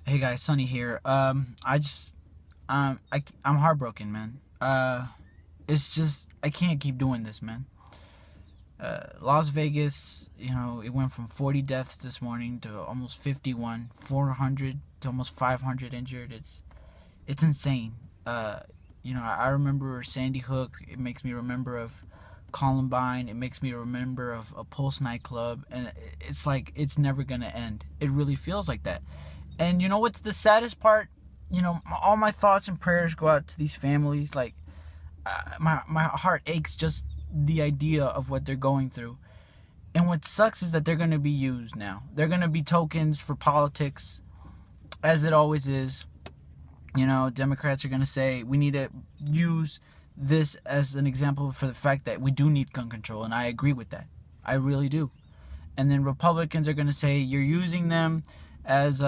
Hey guys, Sunny here. I'm heartbroken, man. It's just I can't keep doing this, man. Las Vegas, it went from 40 deaths this morning to almost 51, 400 to almost 500 injured. It's insane. I remember Sandy Hook. It makes me remember of Columbine. It makes me remember of a Pulse nightclub, and it's like it's never gonna end. It really feels like that. And you know what's the saddest part? All my thoughts and prayers go out to these families. Like, my heart aches just the idea of what they're going through. And what sucks is that they're going to be used now. They're going to be tokens for politics, as it always is. Democrats are going to say we need to use this as an example for the fact that we do need gun control, and I agree with that. I really do. And then Republicans are going to say you're using them as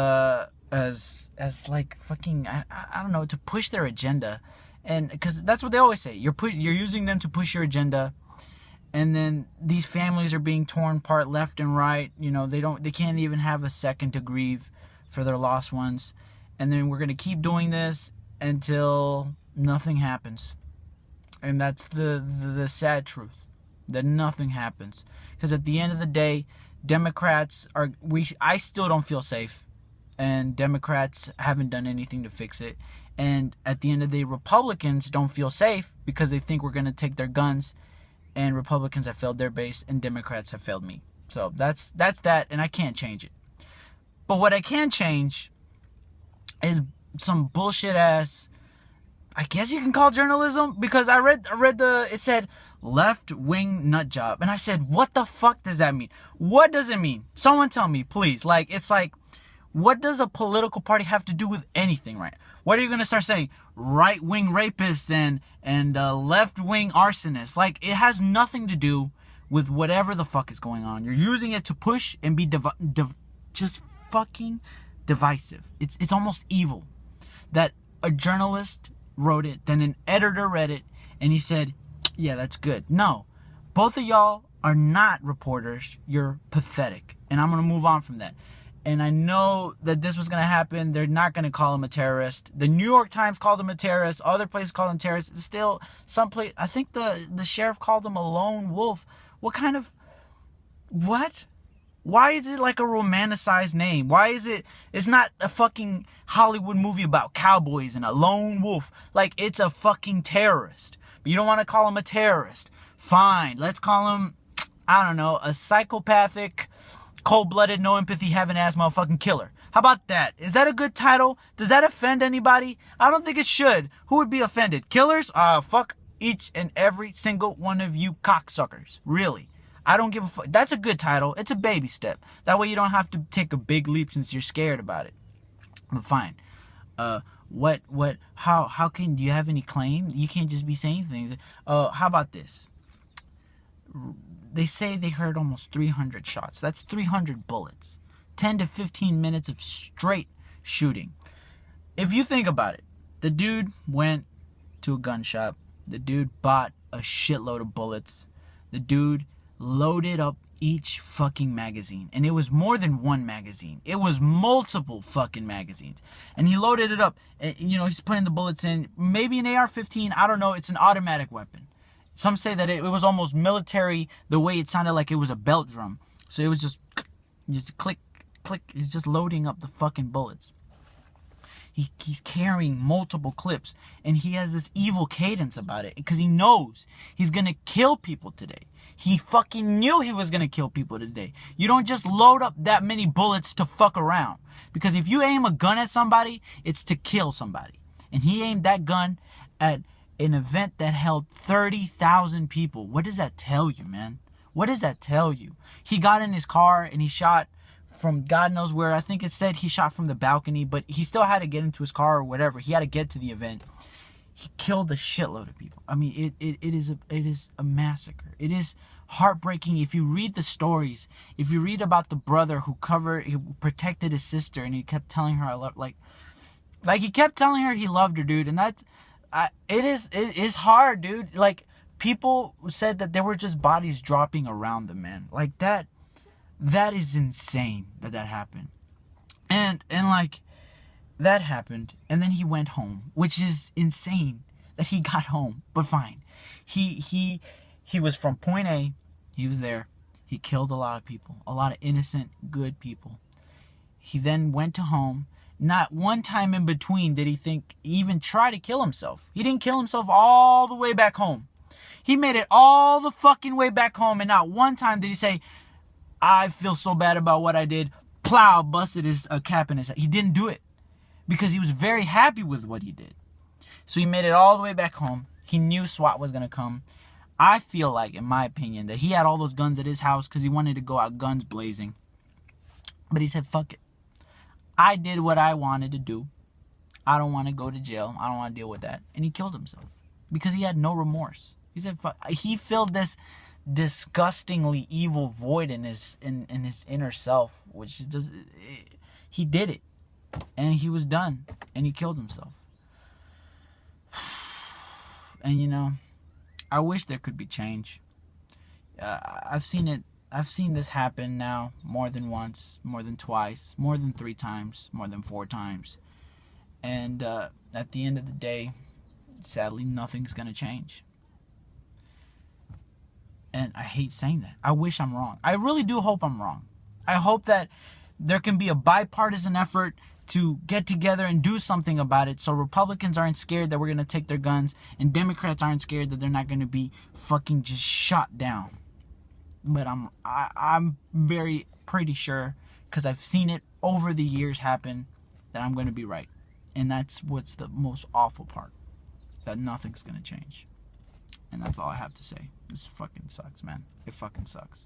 like fucking I don't know, to push their agenda, and because that's what they always say, you're using them to push your agenda. And then these families are being torn apart left and right. They can't even have a second to grieve for their lost ones. And then we're going to keep doing this until nothing happens. And that's the sad truth, that nothing happens. Because at the end of the day, I still don't feel safe, and Democrats haven't done anything to fix it. And at the end of the day, Republicans don't feel safe because they think we're going to take their guns, and Republicans have failed their base and Democrats have failed me. So that's that, and I can't change it. But what I can change is some bullshit ass, I guess you can call journalism, because I read it said left wing nut job, and I said, what the fuck does that mean? What does it mean? Someone tell me, please. It's like, what does a political party have to do with anything, right? What are you gonna start saying? Right wing rapists and left wing arsonists? Like, it has nothing to do with whatever the fuck is going on. You're using it to push and be just fucking divisive. It's almost evil that a journalist wrote it, then an editor read it, and he said, yeah, that's good. No, both of y'all are not reporters. You're pathetic. And I'm going to move on from that. And I know that this was going to happen. They're not going to call him a terrorist. The New York Times called him a terrorist. Other places called him a terrorist. It's still some place. I think the sheriff called him a lone wolf. What? Why is it like a romanticized name? Why is it's not a fucking Hollywood movie about cowboys and a lone wolf. Like, it's a fucking terrorist. But you don't want to call him a terrorist. Fine. Let's call him, I don't know, a psychopathic, cold-blooded, no empathy, having-ass motherfucking killer. How about that? Is that a good title? Does that offend anybody? I don't think it should. Who would be offended? Killers? Fuck each and every single one of you cocksuckers. Really. I don't give a fuck. That's a good title. It's a baby step. That way you don't have to take a big leap since you're scared about it. But fine. How do you have any claim? You can't just be saying things. How about this? They say they heard almost 300 shots. That's 300 bullets. 10 to 15 minutes of straight shooting. If you think about it, the dude went to a gun shop. The dude bought a shitload of bullets. The dude loaded up each fucking magazine. And it was more than one magazine. It was multiple fucking magazines. And he loaded it up. And, he's putting the bullets in. Maybe an AR-15. I don't know. It's an automatic weapon. Some say that it was almost military, the way it sounded like it was a belt drum. So it was just click, click. He's just loading up the fucking bullets. He's carrying multiple clips, and he has this evil cadence about it because he knows he's going to kill people today. He fucking knew he was going to kill people today. You don't just load up that many bullets to fuck around, because if you aim a gun at somebody, it's to kill somebody. And he aimed that gun at an event that held 30,000 people. What does that tell you, man? What does that tell you? He got in his car and he shot from God knows where. I think it said he shot from the balcony, but he still had to get into his car or whatever. He had to get to the event. He killed a shitload of people. I mean, it is a massacre. It is heartbreaking. If you read the stories, if you read about the brother who protected his sister, and he kept telling her I love, like he kept telling her he loved her, dude. And that's, it is hard, dude. Like, people said that there were just bodies dropping around them, man. Like, that is insane that happened. And like, that happened, and then he went home, which is insane that he got home. But fine, he was from point A. He was there. He killed a lot of people, a lot of innocent, good people. He then went to home. Not one time in between did he even try to kill himself. He didn't kill himself all the way back home. He made it all the fucking way back home, and not one time did he say, I feel so bad about what I did. Plow, busted his cap in his head. He didn't do it because he was very happy with what he did. So he made it all the way back home. He knew SWAT was going to come. I feel like, in my opinion, that he had all those guns at his house because he wanted to go out guns blazing. But he said, fuck it. I did what I wanted to do. I don't want to go to jail. I don't want to deal with that. And he killed himself because he had no remorse. He said, fuck. He filled this disgustingly evil void in his inner self, which is just, he did it. And he was done. And he killed himself. And, you know, I wish there could be change. I've seen it. I've seen this happen now more than once, more than twice, more than 3 times, more than 4 times. And at the end of the day, sadly, nothing's going to change. And I hate saying that. I wish I'm wrong. I really do hope I'm wrong. I hope that there can be a bipartisan effort to get together and do something about it, so Republicans aren't scared that we're going to take their guns, and Democrats aren't scared that they're not going to be fucking just shot down. But I'm very pretty sure, because I've seen it over the years happen, that I'm going to be right. And that's what's the most awful part, that nothing's going to change. And that's all I have to say. This fucking sucks, man. It fucking sucks.